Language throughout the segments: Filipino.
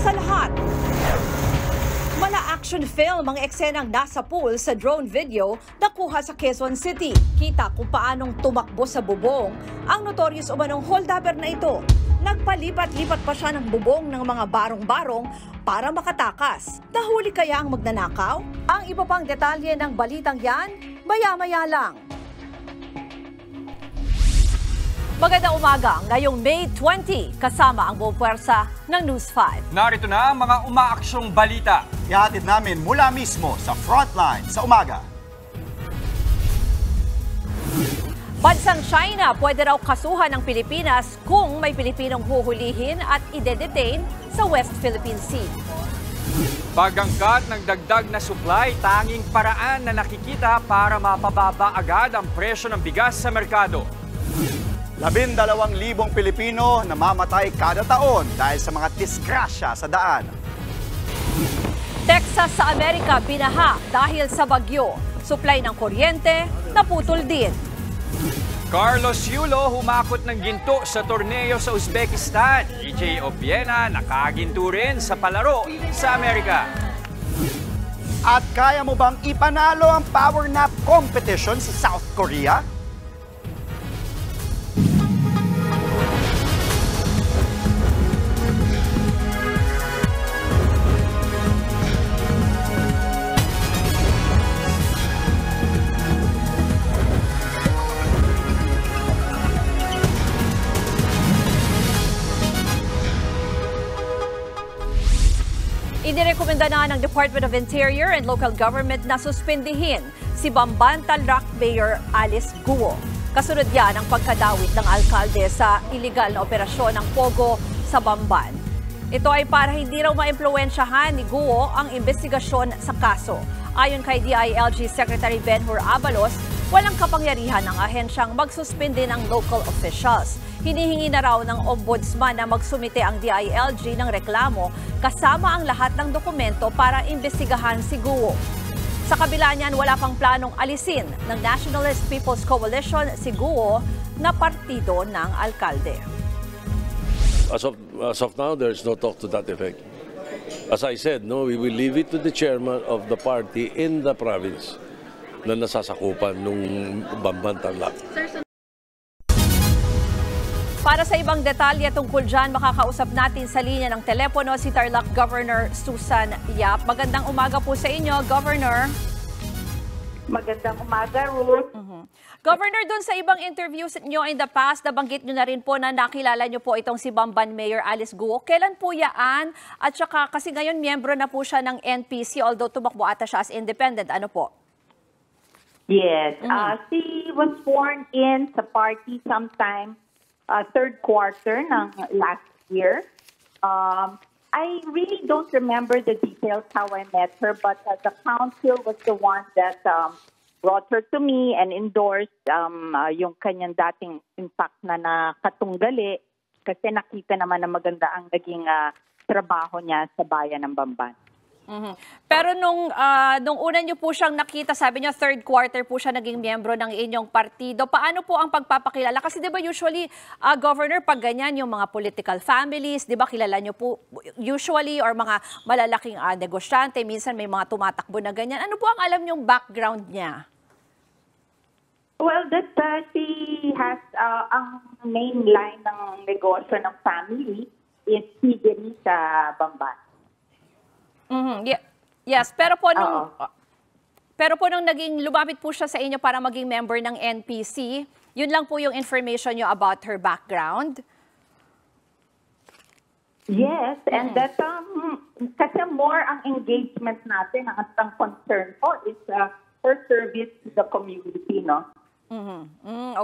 sa lahat. Mala-action film ang eksenang nasa pool sa drone video na kuha sa Quezon City. Kita kung paanong tumakbo sa bubong ang notorious umanong holdapper na ito. Nagpalipat-lipat pa siya ng bubong ng mga barong-barong para makatakas. Nahuli kaya ang magnanakaw? Ang iba pang detalye ng balitang yan, maya-maya lang. Magandang umaga, ngayong May 20, kasama ang buong puwersa ng News 5. Narito na ang mga umaaksyong balita. Ihatid namin mula mismo sa frontline sa umaga. Bansang China pwede raw kasuhan ng Pilipinas kung may Pilipinong huhulihin at ide-detain sa West Philippine Sea. Pagangkat ng dagdag na supply, tanging paraan na nakikita para mapababa agad ang presyo ng bigas sa merkado. 12,000 Pilipino namamatay kada taon dahil sa mga disgrasya sa daan. Texas sa Amerika binaha dahil sa bagyo. Supply ng kuryente naputol din. Carlos Yulo humakot ng ginto sa torneo sa Uzbekistan. EJ Obiena nakaginto rin sa palaro sa Amerika. At kaya mo bang ipanalo ang power nap competition sa South Korea? Inirekomenda na ng Department of Interior and Local Government na suspindihin si Bamban Tarlac Mayor Alice Guo. Kasunod yan ang pagkadawit ng alkalde sa iligal na operasyon ng Pogo sa Bamban. Ito ay para hindi raw maimpluwensyahan ni Guo ang investigasyon sa kaso. Ayon kay DILG Secretary Benhur Abalos, walang kapangyarihan ng ahensyang magsuspindi ng local officials. Hinihingi na raw ng ombudsman na magsumite ang DILG ng reklamo kasama ang lahat ng dokumento para imbestigahan si Guo. Sa kabila niyan, wala pang planong alisin ng Nationalist People's Coalition si Guo na partido ng alkalde. As of now, there's no talk to that effect. As I said, no, we will leave it to the chairman of the party in the province na nasasakupan nung Bamban Tarlac. Para sa ibang detalye tungkol dyan, makakausap natin sa linya ng telepono si Tarlac Governor Susan Yap. Magandang umaga po sa inyo, Governor. Magandang umaga, Ruth. Governor, dun sa ibang interviews nyo in the past, nabanggit nyo na rin po na nakilala nyo po itong si Bamban Mayor Alice Guo. Kailan po yaan? At saka kasi ngayon miyembro na po siya ng NPC, although tumakbo ata siya as independent. Ano po? Yes. She was sworn in sa party sometime third quarter ng last year. I really don't remember the details how I met her, but the council was the one that brought her to me and endorsed yung kanyang dating impact na nakatunggali kasi nakita naman na maganda ang naging trabaho niya sa bayan ng Bamban. Pero nung una niyo po siyang nakita, sabi niyo third quarter po siya naging miyembro ng inyong partido. Paano po ang pagpapakilala? Kasi 'di ba usually Governor, pag ganyan yung mga political families, 'di ba kilala niyo po usually, or mga malalaking negosyante, minsan may mga tumatakbo na ganyan. Ano po ang alam niyong background niya? Well, that she has ang main line ng negosyo ng family is piggery sa Bamban. Yes, pero po nung naging lumapit po siya sa inyo para maging member ng NPC, yun lang po yung information niyo about her background? Yes, and that kasi more ang engagement natin, ang concern ko is her service to the community, no?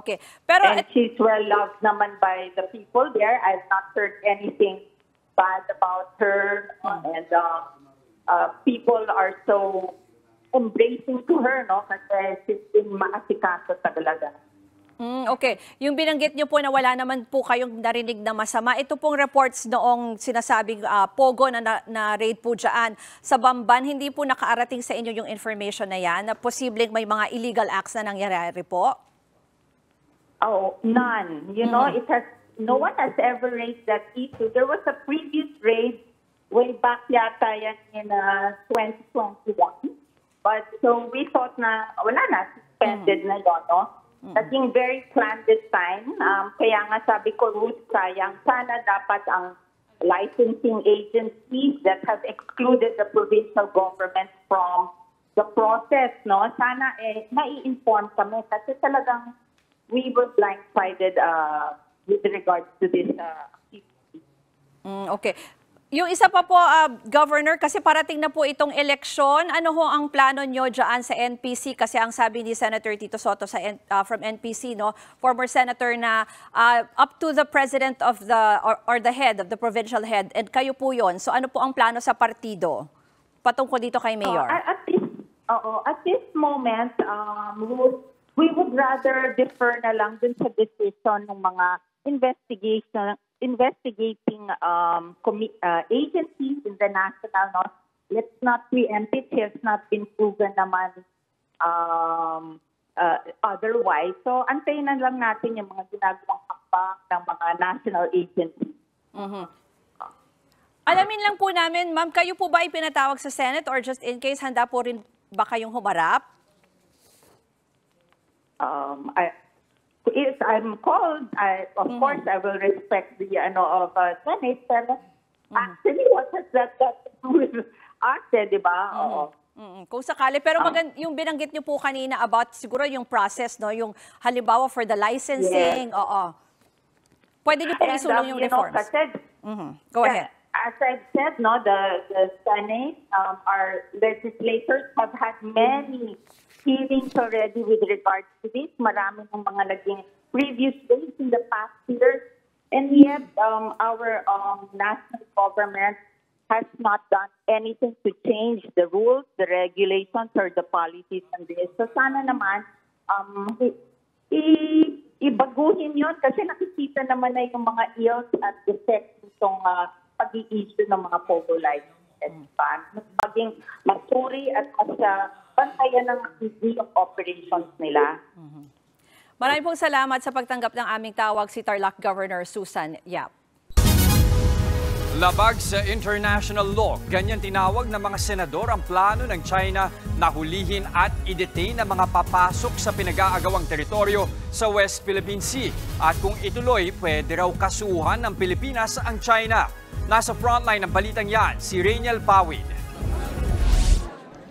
Okay. Pero and she's well loved naman by the people there. I've not heard anything bad about her, and people are so embracing to her, no? Kasi she's been maasikaso talaga. Okay. Yung binanggit niyo po na wala naman po kayong narinig na masama, ito pong reports noong sinasabing Pogo na raid po dyan sa Bamban, hindi po nakaarating sa inyo yung information na yan, na posibleng may mga illegal acts na nangyayari po? Oh, none. You know, no one has ever raised that issue. There was a previous raid way back yata yan in 2021. But so we thought na wala na, suspended na yun, no? Naging very clandestine. Kaya nga sabi ko, Ruth, sayang, sana dapat ang licensing agencies that have excluded the provincial government from the process, no? Sana mai-inform kami kasi talagang we were blindsided with regards to this activity. Okay. Yung isa pa po, Governor, kasi parating na po itong eleksyon, ano ho ang plano nyo dyan sa NPC? Kasi ang sabi ni Senator Tito Soto from NPC, no, former senator na up to the president of the, or the head of the provincial head, and kayo po yon. So ano po ang plano sa partido? Patungkol dito kay Mayor. At this moment, we would rather defer na lang dun sa decision ng mga investigating agencies in the national. No? Let's not preempt it. It has not been proven naman otherwise. So, antayin na lang natin yung mga ginagawang hakbang ng mga national agencies. Alamin lang po namin, ma'am, kayo po ba ipinatawag sa Senate or just in case, handa po rin ba kayong humarap? If I'm called, of course, I will respect the of Senate. Pero actually, what has that got to do with us, di ba? Kung sakali. Pero yung binanggit niyo po kanina about siguro yung process, no? Yung halimbawa for the licensing. Yes. Pwede niyo po isulong yung reforms. Go ahead. As I've said, no, the Senate, our legislators have had many hearings already with regards to this. Marami ng mga naging previous days in the past years. And yet, our national government has not done anything to change the rules, the regulations, or the policies on this. So sana naman, ibaguhin yun kasi nakikita naman na yung mga ills at defects nitong pag-i-issue ng mga photo licenses. Maging masuri at pantayan ng yung operations nila. Maraming pong salamat sa pagtanggap ng aming tawag si Tarlac Governor Susan Yap. Labag sa international law, ganyan tinawag ng mga senador ang plano ng China na hulihin at i-detain ang mga papasok sa pinag-aagawang teritoryo sa West Philippine Sea. At kung ituloy, pwede raw kasuhan ng Pilipinas ang China. Nasa frontline ng balitang yan, si Rainiel Pawid.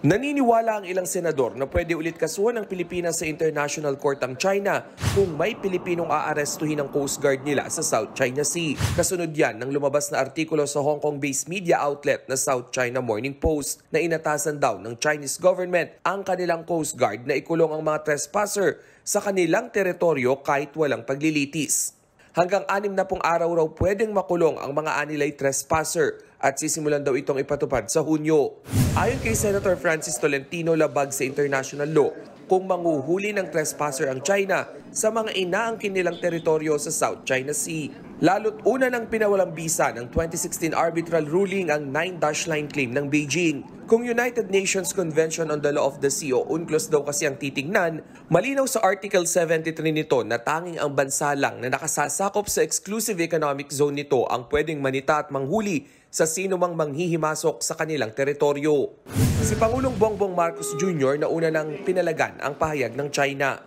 Naniniwala ang ilang senador na pwede ulit kasuhan ng Pilipinas sa International Court ang China kung may Pilipinong aarestuhin ng Coast Guard nila sa South China Sea. Kasunod yan ng lumabas na artikulo sa Hong Kong-based media outlet na South China Morning Post na inatasan daw ng Chinese government ang kanilang Coast Guard na ikulong ang mga trespasser sa kanilang teritoryo kahit walang paglilitis. Hanggang 60 araw raw pwedeng makulong ang mga anilay trespasser at sisimulan daw itong ipatupad sa Hunyo. Ayon kay Senator Francis Tolentino, labag sa international law kung manguhuli ng trespasser ang China sa mga inaangkin nilang teritoryo sa South China Sea. Lalo't una nang pinawalang bisa ng 2016 arbitral ruling ang 9-line claim ng Beijing. Kung United Nations Convention on the Law of the Sea o UNCLOS daw kasi ang titignan, malinaw sa Article 73 nito na tanging ang bansa lang na nakasasakop sa exclusive economic zone nito ang pwedeng manita at manghuli sa sino mang manghihimasok sa kanilang teritoryo. Si Pangulong Bongbong Marcos Jr. na una nang pinalagan ang pahayag ng China.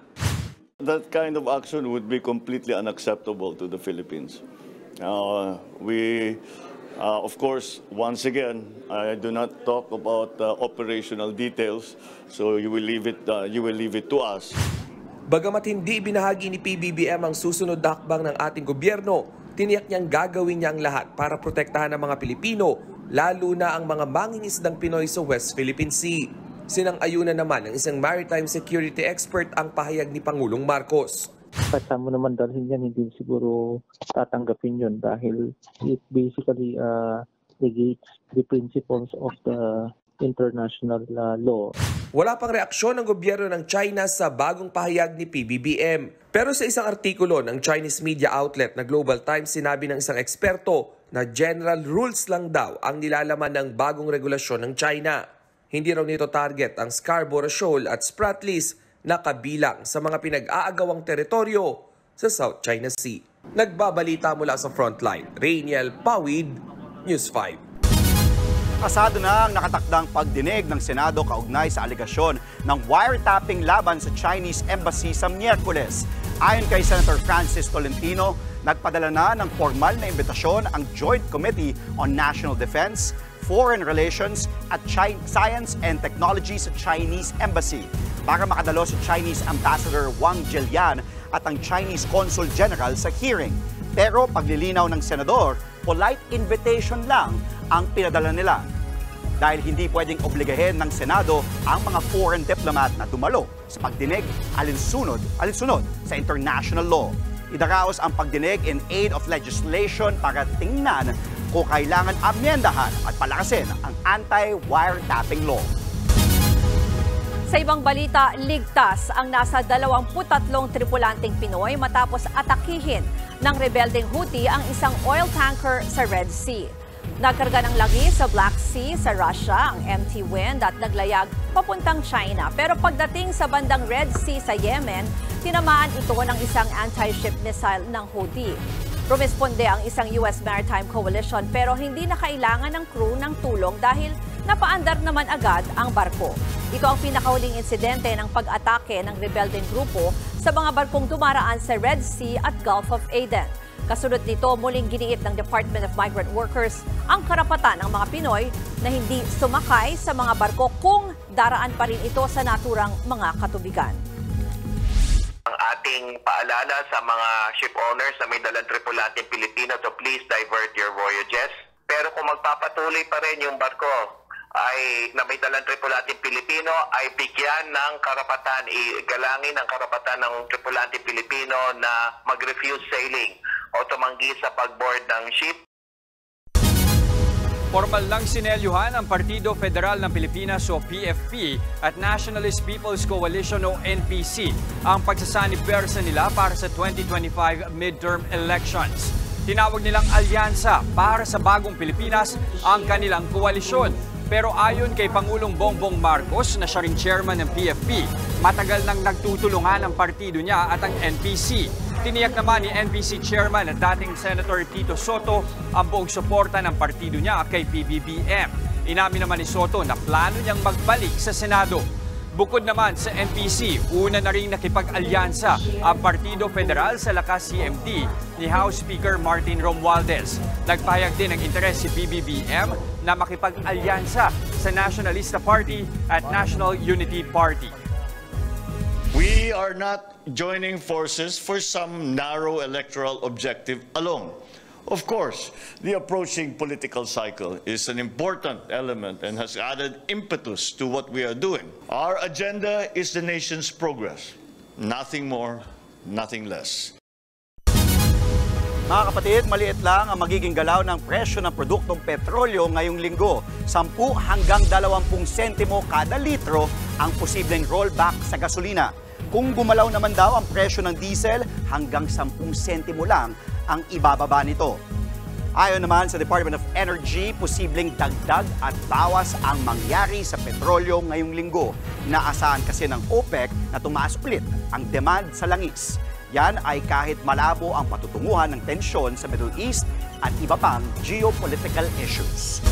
That kind of action would be completely unacceptable to the Philippines. Of course, once again, I do not talk about operational details, so you will leave it to us. Bagamat hindi binahagi ni PBBM ang susunod na hakbang ng ating gobyerno, tiniyak niyang gagawin niya ang lahat para protektahan ang mga Pilipino, lalo na ang mga mangingisdang Pinoy sa West Philippine Sea. Sinang-ayunan naman ng isang maritime security expert ang pahayag ni Pangulong Marcos. Kasama naman dalhin yan, hindi siguro tatanggapin yun dahil it basically negates the principles of the international law. Wala pang reaksyon ng gobyerno ng China sa bagong pahayag ni PBBM. Pero sa isang artikulo ng Chinese media outlet na Global Times, sinabi ng isang eksperto na general rules lang daw ang nilalaman ng bagong regulasyon ng China. Hindi raw nito target ang Scarborough Shoal at Spratlys na kabilang sa mga pinag-aagawang teritoryo sa South China Sea. Nagbabalita mula sa frontline, Rainiel Pawid, News 5. Asado na ang nakatakdang pagdinig ng Senado kaugnay sa aligasyon ng wiretapping laban sa Chinese Embassy sa Miyerkules. Ayon kay Senator Francis Tolentino, nagpadala na ng formal na imbitasyon ang Joint Committee on National Defense, Foreign Relations at Science and Technology sa Chinese Embassy para makadalo si Chinese Ambassador Wang Jilian at ang Chinese Consul General sa hearing. Pero paglilinaw ng senador, polite invitation lang ang pinadala nila dahil hindi pwedeng obligahin ng Senado ang mga foreign diplomat na dumalo sa pagdinig alinsunod sa international law. Idaraos ang pagdinig in aid of legislation para tingnan kung kailangan amyendahan at palakasin ang anti-wiretapping law. Sa ibang balita, ligtas ang nasa 23 tripulanteng Pinoy matapos atakihin ng rebeldeng Houthi ang isang oil tanker sa Red Sea. Nagkarga ng lagi sa Black Sea sa Russia ang MT Wind at naglayag papuntang China. Pero pagdating sa bandang Red Sea sa Yemen, tinamaan ito ng isang anti-ship missile ng Houthi. Rumesponde ang isang US Maritime Coalition pero hindi na kailangan ng crew ng tulong dahil napaandar naman agad ang barko. Ito ang pinakahuling insidente ng pag-atake ng rebeldeng grupo sa mga barkong dumaraan sa Red Sea at Gulf of Aden. Kasunod nito, muling giniit ng Department of Migrant Workers ang karapatan ng mga Pinoy na hindi sumakay sa mga barko kung daraan pa rin ito sa naturang mga katubigan. Ang ating paalala sa mga ship owners na may dalang tripulante Pilipino to please divert your voyages. Pero kung magpapatuloy pa rin yung barko ay na may dalang tripulante Pilipino ay bigyan ng karapatan, igalangin ang karapatan ng tripulante Pilipino na mag-refuse sailing o tumanggi sa pag-board ng ship. Formal lang sinelyuhan ang Partido Federal ng Pilipinas o PFP at Nationalist People's Coalition o NPC ang pagsasanib-pwersa nila para sa 2025 midterm elections. Tinawag nilang alyansa para sa bagong Pilipinas ang kanilang koalisyon. Pero ayon kay Pangulong Bongbong Marcos na siya ring chairman ng PFP, matagal nang nagtutulungan ang partido niya at ang NPC. Tiniyak naman ni NPC Chairman at dating Senator Tito Soto ang buong suporta ng partido niya kay PBBM. Inamin naman ni Soto na plano niyang magbalik sa Senado. Bukod naman sa NPC, una na rin nakipag-alyansa ang Partido Federal sa lakas CMD ni House Speaker Martin Romualdez. Nagpahayag din ng interes si PBBM na makipag-alyansa sa Nationalista Party at National Unity Party. We are not joining forces for some narrow electoral objective alone. Of course, the approaching political cycle is an important element and has added impetus to what we are doing. Our agenda is the nation's progress. Nothing more, nothing less. Mga kapatid, maliit lang ang magiging galaw ng presyo ng produktong petrolyo ngayong linggo. 10 hanggang 20 sentimo kada litro ang posibleng rollback sa gasolina. Kung gumalaw naman daw ang presyo ng diesel, hanggang 10 sentimo lang ang ibababa nito. Ayon naman sa Department of Energy, posibleng dagdag at bawas ang mangyari sa petrolyo ngayong linggo. Inaasahan kasi ng OPEC na tumaas ulit ang demand sa langis. Yan ay kahit malabo ang patutunguhan ng tensyon sa Middle East at iba pang geopolitical issues.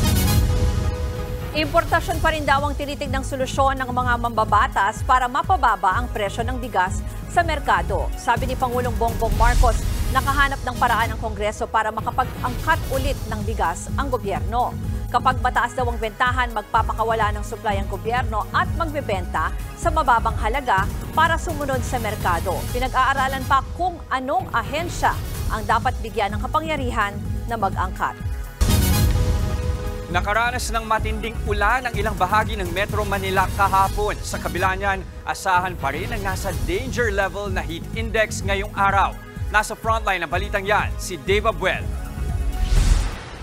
Importasyon pa rin daw ang tinitignang solusyon ng mga mambabatas para mapababa ang presyo ng bigas sa merkado. Sabi ni Pangulong Bongbong Marcos, nakahanap ng paraan ang Kongreso para makapag-angkat ulit ng bigas ang gobyerno. Kapag mataas daw ang bentahan, magpapakawala ng supply ang gobyerno at magbebenta sa mababang halaga para sumunod sa merkado. Pinag-aaralan pa kung anong ahensya ang dapat bigyan ng kapangyarihan na mag-angkat. Nakaranas ng matinding ulan ang ilang bahagi ng Metro Manila kahapon. Sa kabila niyan, asahan pa rin ang nasa danger level na heat index ngayong araw. Nasa frontline ng balitang yan, si Dave Abuel.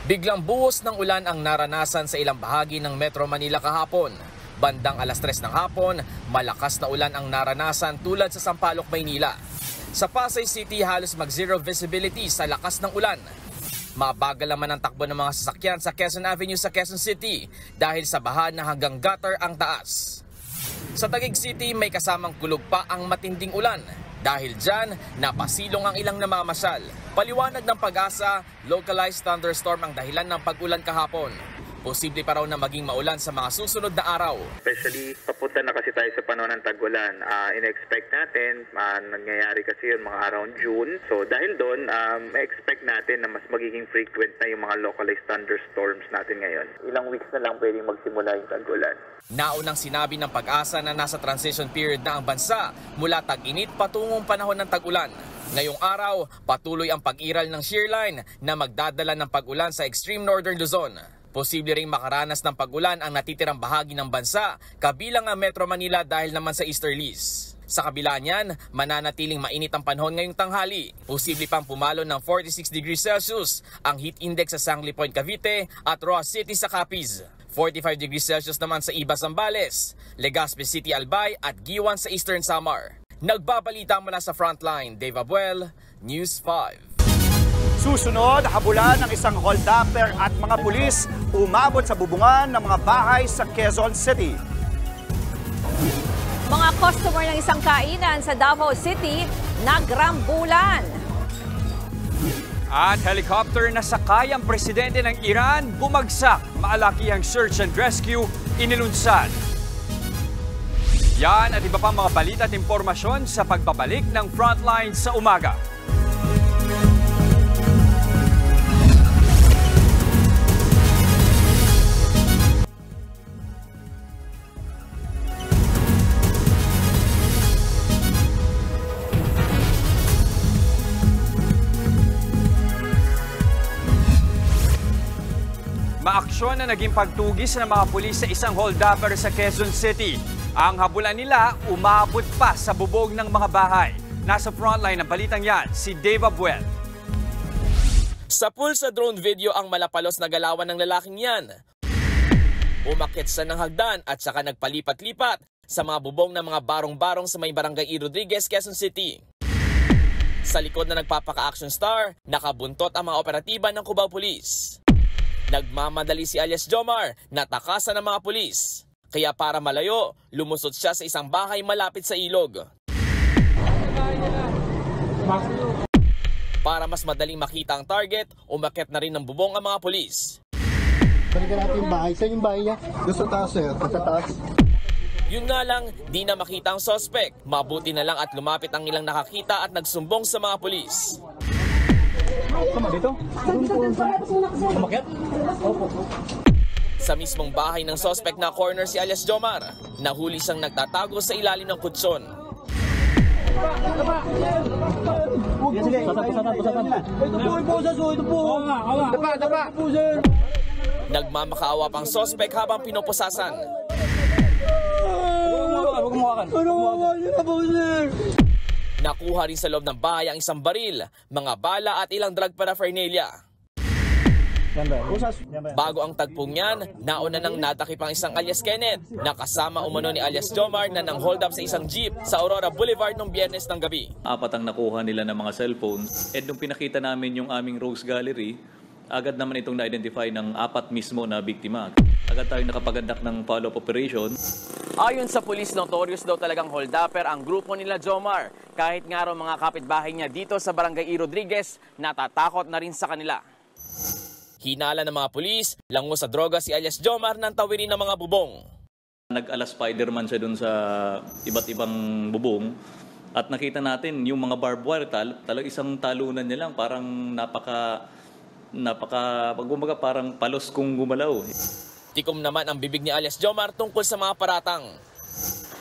Biglang buhos ng ulan ang naranasan sa ilang bahagi ng Metro Manila kahapon. Bandang alas 3 ng hapon, malakas na ulan ang naranasan tulad sa Sampaloc, Maynila. Sa Pasay City, halos mag-zero visibility sa lakas ng ulan. Mabagal naman ang takbo ng mga sasakyan sa Quezon Avenue sa Quezon City dahil sa baha na hanggang gutter ang taas. Sa Taguig City, may kasamang kulog pa ang matinding ulan. Dahil dyan, napasilong ang ilang namamasyal. Paliwanag ng Pag-asa, localized thunderstorm ang dahilan ng pag-ulan kahapon. Posible pa raw na maging maulan sa mga susunod na araw. Especially, papunta na kasi tayo sa panahon ng tag-ulan. In-expect natin, nangyayari kasi yun mga around June. So dahil doon, ma-expect natin na mas magiging frequent na yung mga localized thunderstorms natin ngayon. Ilang weeks na lang pwedeng magsimula yung tag-ulan. Naunang sinabi ng Pag-asa na nasa transition period na ang bansa mula tag-init patungong panahon ng tag-ulan. Ngayong araw, patuloy ang pag-iral ng shear line na magdadala ng pag-ulan sa extreme northern Luzon. Posible ring makaranas ng pag-ulan ang natitirang bahagi ng bansa, kabilang ang Metro Manila dahil naman sa easterlies. Sa kabila niyan, mananatiling mainit ang panahon ngayong tanghali. Posible pang pumalo ng 46 degrees Celsius ang heat index sa Sangley Point, Cavite at Roas City sa Capiz. 45 degrees Celsius naman sa Iba, Zambales, Legazpi City, Albay at Giwan sa Eastern Samar. Nagbabalita mula sa Frontline, Dave Abuel, News 5. Susunod, habulan ng isang hold-upper at mga pulis umabot sa bubungan ng mga bahay sa Quezon City. Mga customer ng isang kainan sa Davao City nagrambulan. At helicopter na sakay ang presidente ng Iran bumagsak. Maalakihang search and rescue inilunsad. Yan at iba pang mga balita at impormasyon sa pagbabalik ng Frontline sa umaga. Maaksyon na naging pagtugis ng mga pulis sa isang hold-upper sa Quezon City. Ang habulan nila umabot pa sa bubog ng mga bahay. Nasa frontline ng balitang yan, si Dave Abuel. Sa pool sa drone video ang malapalos na galawan ng lalaking yan. Umakyat siya ng hagdan at saka nagpalipat-lipat sa mga bubong ng mga barong-barong sa may barangay E. Rodriguez, Quezon City. Sa likod na nagpapaka-action star, nakabuntot ang mga operatiba ng Cubao Police. Nagmamadali si alias Jomar na takasan ng mga pulis. Kaya para malayo, lumusot siya sa isang bahay malapit sa ilog. Para mas madaling makita ang target, umakyat na rin ng bubong ang mga pulis. Balikan natin yung bahay. Saan yung bahay niya? Doon sa taas, sir. Sa taas. Yun nga lang, di na makita ang suspect. Mabuti na lang at lumapit ang ilang nakakita at nagsumbong sa mga pulis. Sama dito? Umakyat? Opo. Sa mismong bahay ng suspect na corner si alias Jomar, nahuli siyang nagtatago sa ilalim ng kutsyon. Nagmamakaawa pang suspect habang pinupusasan. Nakuha rin sa loob ng bahay ang isang baril, mga bala at ilang drug paraphernalia. Bago ang tagpong yan, nauna nang natakip ang isang alias Kenneth na kasama umano ni alias Jomar na nang hold up sa isang jeep sa Aurora Boulevard noong Biyernes ng gabi. 4 ang nakuha nila ng mga cellphone. And nung pinakita namin yung aming Rose Gallery, agad naman itong na-identify ng 4 mismo na biktima. Agad tayong nakapagandak ng follow-up operation. Ayon sa pulis, notorious daw talagang hold-upper ang grupo nila Jomar. Kahit nga raw mga kapitbahay niya dito sa Barangay E. Rodriguez, natatakot na rin sa kanila. Hinala ng mga pulis, lango sa droga si alias Jomar nang tawirin ng mga bubong. Nag-ala Spider-Man siya dun sa iba't ibang bubong. At nakita natin yung mga barbed wire, talagang isang talunan niya lang, parang pagbumaga parang palos kung gumalaw. Tikom naman ang bibig ni alias Jomar tungkol sa mga paratang.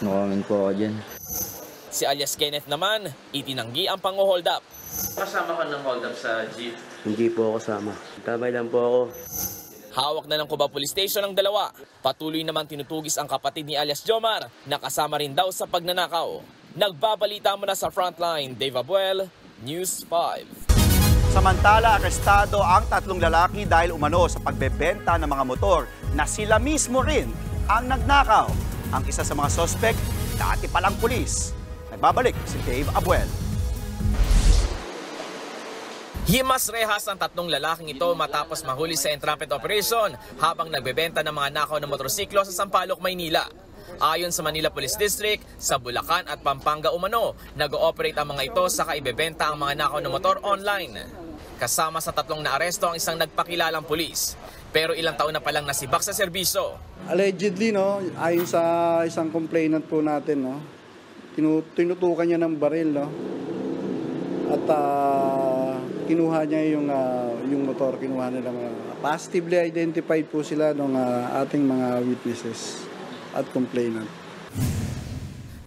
No-comment po ako dyan. Si alias Kenneth naman, itinanggi ang pang-hold up. Kasama ka ng hold up sa jeep? Hindi po ako kasama. Tabay lang po ako. Hawak na ng Cubao Police Station ang dalawa. Patuloy naman tinutugis ang kapatid ni alias Jomar na kasama rin daw sa pagnanakaw. Nagbabalita muna sa Frontline, Dave Abuel, News 5. Samantala, arestado ang 3 lalaki dahil umano sa pagbebenta ng mga motor na sila mismo rin ang nagnakaw. Ang isa sa mga sospek, dati palang pulis. Nagbabalik si Dave Abuel. Himas rehas ang 3 lalaking ito matapos mahuli sa entrapment operation habang nagbebenta ng mga nakaw na motorsiklo sa Sampaloc, Maynila. Ayon sa Manila Police District, sa Bulacan at Pampanga umano, nag-ooperate ang mga ito sa kaibebenta ang mga nakaw na motor online. Kasama sa 3 na aresto ang isang nagpakilalang pulis. Pero ilang taon na palang nasibak sa serbisyo. Allegedly, no, ayon sa isang complainant po natin, no, tinutukan niya ng baril, no, at kinuha niya yung motor, kinuha nila. Positively identified po sila ng ating mga witnesses at complainant.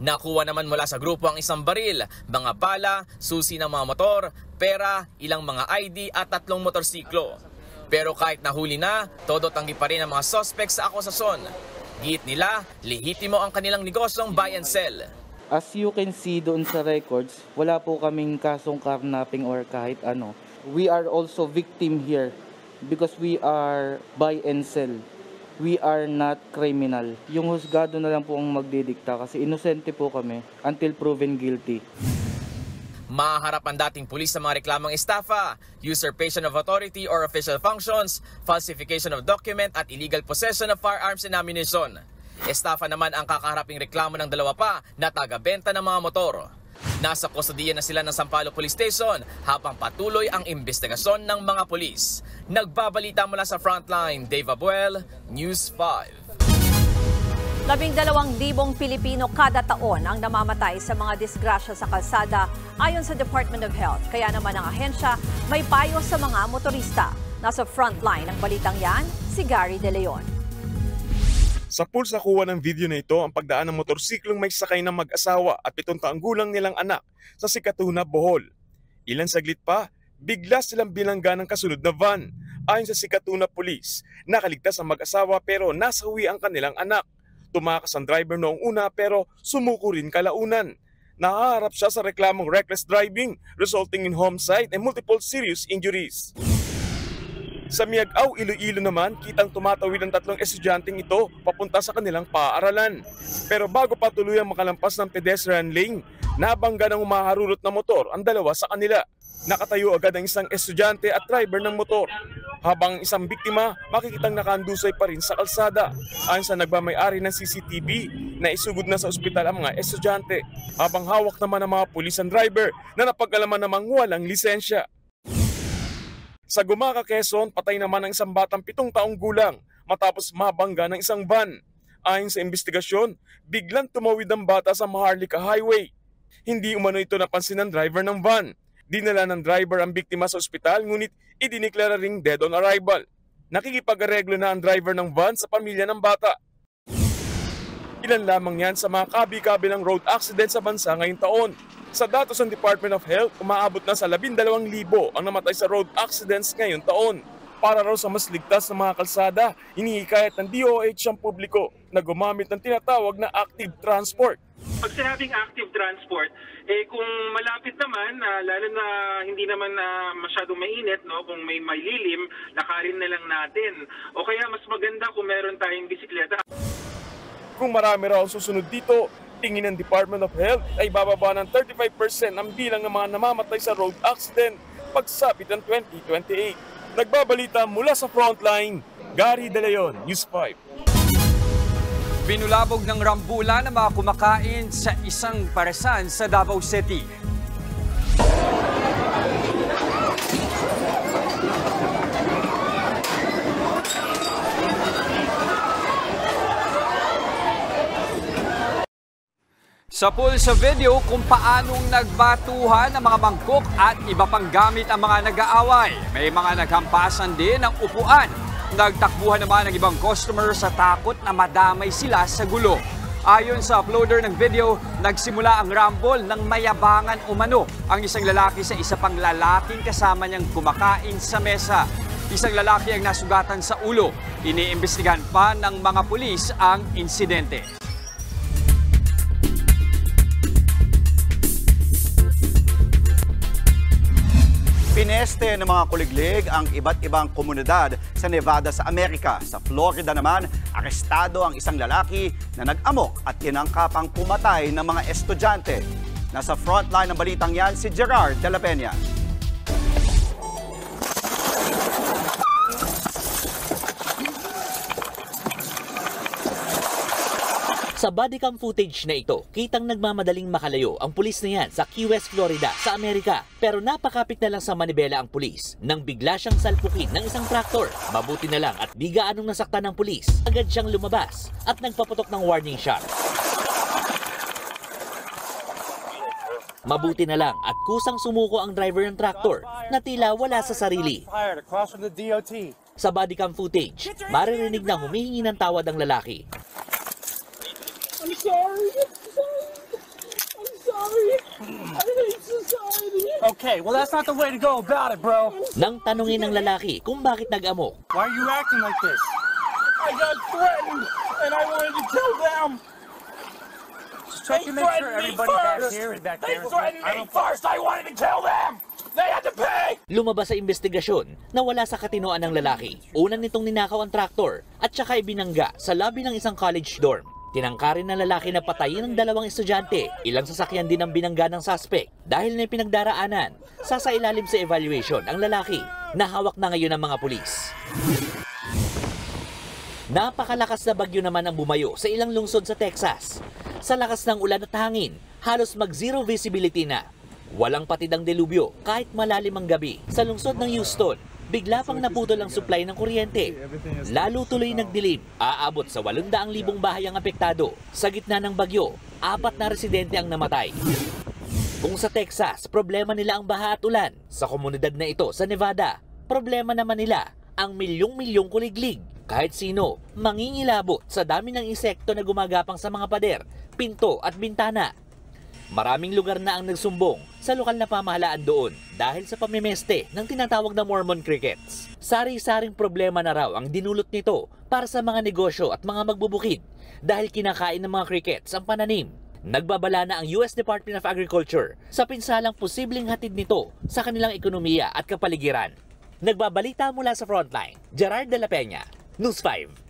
Nakuha naman mula sa grupo ang isang baril, mga pala, susi ng mga motor, pera, ilang mga ID at 3 motorsiklo. Pero kahit nahuli na, todo tanggi pa rin ang mga suspect sa akusasyon. Giit nila, lehitimo ang kanilang negosyong buy and sell. As you can see doon sa records, wala po kaming kasong carnapping or kahit ano. We are also victim here because we are buy and sell. We are not criminal. Yung husgado na lang po ang magdidikta kasi inosente po kami until proven guilty. Maharap ang dating pulis sa mga reklamong estafa, usurpation of authority or official functions, falsification of document at illegal possession of firearms and ammunition. Estafa naman ang kakaharaping reklamo ng 2 pa na taga-benta ng mga motor. Nasa kustodiya na sila ng Sampaloc Police Station habang patuloy ang investigasyon ng mga pulis. Nagbabalita mula sa Frontline, Dave Abuel, News 5. 12,000 Pilipino kada taon ang namamatay sa mga disgrasya sa kalsada ayon sa Department of Health. Kaya naman ang ahensya may payo sa mga motorista. Nasa frontline ng balitang yan, si Gary De Leon. Sa pool sa kuha ng video na ito ang pagdaan ng motorsiklong may sakay ng mag-asawa at 7 taong gulang nilang anak sa Sikatuna, Bohol. Ilan saglit pa, bigla silang bilangga ng kasunod na van. Ayon sa Sikatuna Police, nakaligtas ang mag-asawa pero nasawi ang kanilang anak. Tumakas ang driver noong una pero sumuko rin kalaunan. Nakaharap siya sa reklamong reckless driving resulting in homicide and multiple serious injuries. Sa Miag-Aw, Iloilo naman, kitang tumatawid ang 3 estudyanteng ito papunta sa kanilang paaralan. Pero bago pa tuluyang makalampas ng pedestrian lane, nabangga ng humaharurot na motor ang 2 sa kanila. Nakatayo agad ang isang estudyante at driver ng motor. Habang ang isang biktima, makikitang nakandusay pa rin sa kalsada. Ayon sa nagmamay-ari ng CCTV, naisugod na sa ospital ang mga estudyante. Habang hawak naman ng mga pulis ang driver na napag-alaman namang walang lisensya. Sa Gumaca, Quezon, patay naman ang isang batang 7 taong gulang matapos mabangga ng isang van. Ayon sa investigasyon, biglang tumawid ang bata sa Maharlika Highway. Hindi umano ito napansin ng driver ng van. Dinala ng driver ang biktima sa ospital ngunit idineklara ring dead on arrival. Nakikipag-areglo na ang driver ng van sa pamilya ng bata. Ilan lamang yan sa mga kabi-kabilang road accident sa bansa ngayong taon. Sa datos ng Department of Health, umaabot na sa 12,000 ang namatay sa road accidents ngayong taon. Para raw sa mas ligtas na mga kalsada, hinihikayat ng DOH ang publiko na gumamit ng tinatawag na active transport. Pag sinabing active transport, kung malapit naman, lalo na hindi naman masyadong mainit, no? Kung may lilim, lakarin na lang natin. O kaya mas maganda kung meron tayong bisikleta. Kung marami raw susunod dito, tingin ng Department of Health ay bababa ng 35% ang bilang ng mga namamatay sa road accident pagsapit ng 2028. Nagbabalita mula sa Frontline, Gary De Leon, News 5. Binulabog ng rambulan ng mga kumakain sa isang paresan sa Davao City. Sa pool sa video kung paanong nagbatuhan ng mga mangkok at iba pang gamit ang mga nag-aaway. May mga naghampasan din ng upuan. Nagtakbuhan naman ng ibang customer sa takot na madamay sila sa gulo. Ayon sa uploader ng video, nagsimula ang rumble ng mayabangan umano ang isang lalaki sa isa pang lalaking kasama niyang kumakain sa mesa. Isang lalaki ang nasugatan sa ulo. Iniimbestigahan pa ng mga pulis ang insidente. Pineste ng mga kuliglig ang iba't ibang komunidad sa Nevada sa Amerika. Sa Florida naman, arestado ang isang lalaki na nag-amok at tinangkapang pumatay ng mga estudyante. Nasa frontline ng balitang yan si Gerard de la Peña. Sa Sa bodycam footage na ito, kitang nagmamadaling makalayo ang pulis na yan sa Key West, Florida sa Amerika. Pero napakapit na lang sa manibela ang pulis nang bigla siyang salpukin ng isang traktor. Mabuti na lang at di gaanong nasaktan ng pulis. Agad siyang lumabas at nagpaputok ng warning shot. Mabuti na lang at kusang sumuko ang driver ng traktor na tila wala sa sarili. Sa bodycam footage, maririnig na humihingi ng tawad ang lalaki. I'm sorry. I'm sorry. I hate society. Okay, well that's not the way to go about it, bro. Nang tanungin ng lalaki kung bakit nag-amok. Why are you acting like this? I got threatened and I wanted to kill them. Just check to make sure everybody back here is back there. They threatened me first. I wanted to kill them. They had to pay. Lumabas sa investigasyon na wala sa katinoan ng lalaki. Unang nitong ninakaw ang traktor at saka ibinangga sa lobby ng isang college dorm. Tinangkarin ng lalaki na patayin ng 2 estudyante. Ilang sasakyan din ang binangga ng suspect. Dahil na pinagdaraanan, sasailalim sa evaluation ang lalaki na hawak na ngayon ng mga pulis. Napakalakas na bagyo naman ang bumayo sa ilang lungsod sa Texas. Sa lakas ng ulan at hangin, halos mag-zero visibility na. Walang patid ang delubyo kahit malalim ang gabi. Sa lungsod ng Houston, bigla pang naputol ang supply ng kuryente. Lalo tuloy nagdilim. Aabot sa 800,000 bahay ang apektado. Sa gitna ng bagyo, 4 na residente ang namatay. Kung sa Texas, problema nila ang baha at ulan. Sa komunidad na ito sa Nevada, problema naman nila ang milyong-milyong kuliglig. Kahit sino, mangingilabot sa dami ng insekto na gumagapang sa mga pader, pinto at bintana. Maraming lugar na ang nagsumbong sa lokal na pamahalaan doon dahil sa pamimeste ng tinatawag na Mormon crickets. Sari-saring problema na raw ang dinulot nito para sa mga negosyo at mga magbubukid dahil kinakain ng mga crickets ang pananim. Nagbabala na ang US Department of Agriculture sa pinsalang posibleng hatid nito sa kanilang ekonomiya at kapaligiran. Nagbabalita mula sa Frontline, Gerard de la Peña, News 5.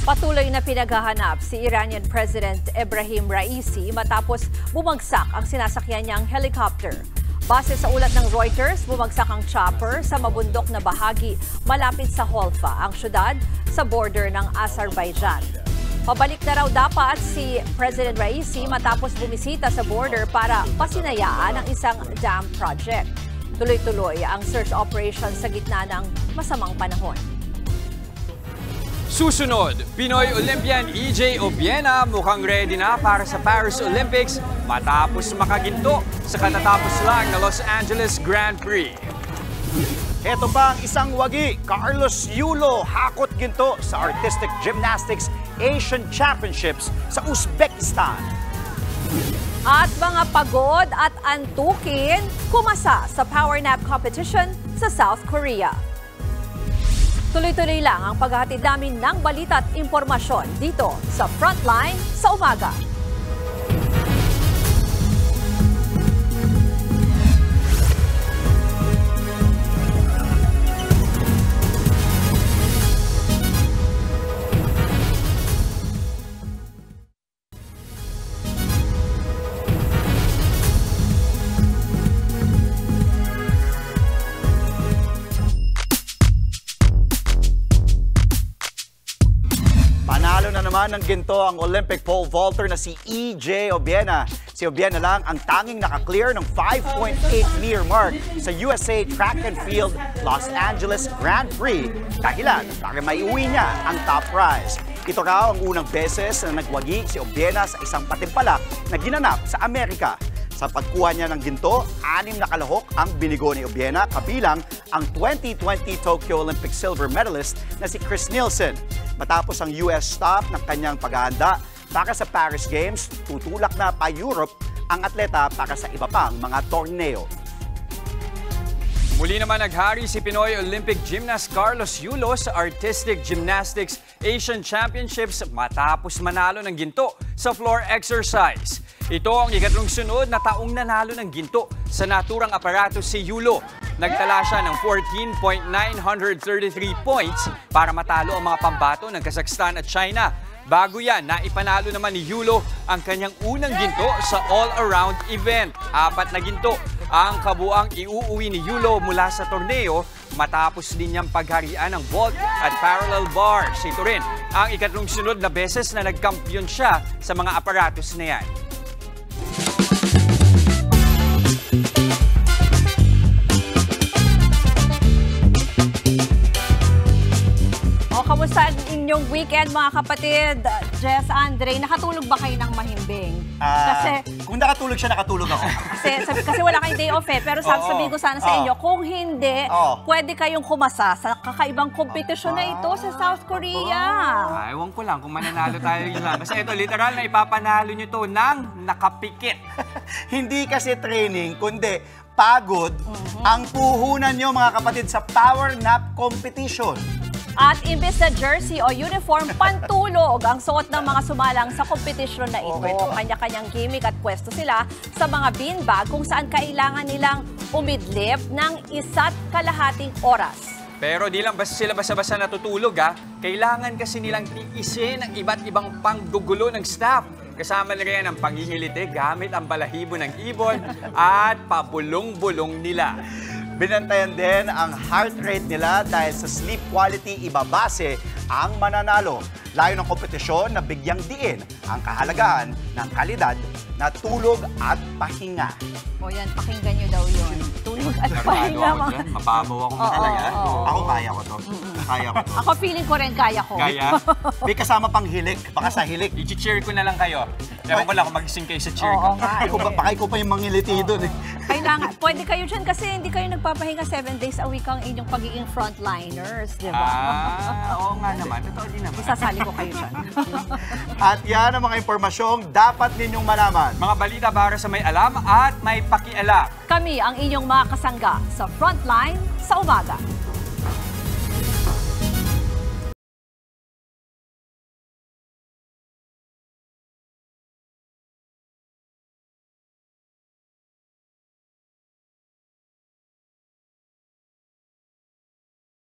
Patuloy na pinaghahanap si Iranian President Ebrahim Raisi matapos bumagsak ang sinasakyan niyang helicopter. Base sa ulat ng Reuters, bumagsak ang chopper sa mabundok na bahagi malapit sa Holfa, ang syudad sa border ng Azerbaijan. Pabalik na raw dapat si President Raisi matapos bumisita sa border para pasinayaan ang isang dam project. Tuloy-tuloy ang search operation sa gitna ng masamang panahon. Susunod, Pinoy Olympian EJ Obiena mukhang ready na para sa Paris Olympics matapos makaginto sa katatapos lang na Los Angeles Grand Prix. Ito pa ang isang wagi, Carlos Yulo hakot ginto sa Artistic Gymnastics Asian Championships sa Uzbekistan. At mga pagod at antukin, kumasa sa power nap competition sa South Korea. Tuloy-tuloy lang ang paghahatid namin ng balita at impormasyon dito sa Frontline sa umaga. Naman ng ginto ang Olympic pole vaulter na si EJ Obiena. Si Obiena lang ang tanging nakaklear ng 5.8-meter mark sa USA Track and Field Los Angeles Grand Prix, dahilan para maiuwi niya ang top prize. Ito raw ang unang beses na nagwagi si Obiena sa isang patimpalak na ginanap sa Amerika. Sa pagkuha niya ng ginto, 6 na kalahok ang binigo ni Obiena, kabilang ang 2020 Tokyo Olympic silver medalist na si Chris Nielsen. Matapos ang US stop ng kanyang paghahanda para sa Paris Games, tutulak na pa Europe ang atleta para sa iba pang mga torneo. Muli naman naghari si Pinoy Olympic gymnast Carlos Yulo sa Artistic Gymnastics Asian Championships matapos manalo ng ginto sa floor exercise. Ito ang ikatlong sunod na taong nanalo ng ginto sa naturang aparato si Yulo. Nagtala siya ng 14.933 points para matalo ang mga pambato ng Kazakhstan at China. Bago yan, naipanalo naman ni Yulo ang kanyang unang ginto sa all-around event. 4 na ginto ang kabuang iuuwi ni Yulo mula sa torneo matapos din niyang pagharian ng vault at parallel bars. Ito rin ang ikatlong sunod na beses na nagkampiyon siya sa mga aparatos na yan. Kamusta ang inyong weekend, mga kapatid? Jess, Andre, nakatulog ba kayo ng mahimbing? Kasi kung nakatulog siya, nakatulog ako. kasi wala kayong day off eh. Pero sabihin ko sana sa inyo, kung hindi, pwede kayong kumasa sa kakaibang kompetisyon na ito sa South Korea. Ewan ko lang kung mananalo tayo yun lang. Kasi ito, literal na ipapanalo nyo to ng nakapikit. Hindi kasi training, kundi pagod ang puhunan nyo, mga kapatid, sa power nap competition. At imbes na jersey o uniform, pantulog ang suot ng mga sumalang sa kompetisyon na ito. Kanya-kanyang gimmick at pwesto sila sa mga beanbag kung saan kailangan nilang umidlip ng 1.5 oras. Pero di lang sila basta-basta natutulog kailangan kasi nilang tiisin ang iba't ibang panggugulo ng staff. Kasama na rin ang panghihilite gamit ang balahibo ng ibon at pabulong-bulong nila. Binantayan din ang heart rate nila dahil sa sleep quality ibabase ang mananalo. Layo ng kompetisyon na bigyang diin ang kahalagahan ng kalidad na tulog at pahinga. O yan, pakinggan nyo daw yun. Tulog at pahinga. Mapabaw ako talaga. Ako kaya ko to. Kaya ko to. Ako feeling ko rin kaya ko. Kaya? May kasama pang hilik. Baka sa hilik. I-cheer ko na lang kayo. Ewan ko lang kung magising kayo sa cheer ko. Baka ikaw pa yung mangiliti doon eh. Kailangan, pwede kayo dyan kasi hindi kayo nagpapahinga 7 days a week ang inyong pagiging frontliners, di ba? Oo nga naman. Totoo din naman. Isasali ko kayo dyan. At yan ang mga impormasyong dapat ninyong malaman. Mga balita para sa may alam at may pakialam. Kami ang inyong mga kasangga sa Frontline sa umaga.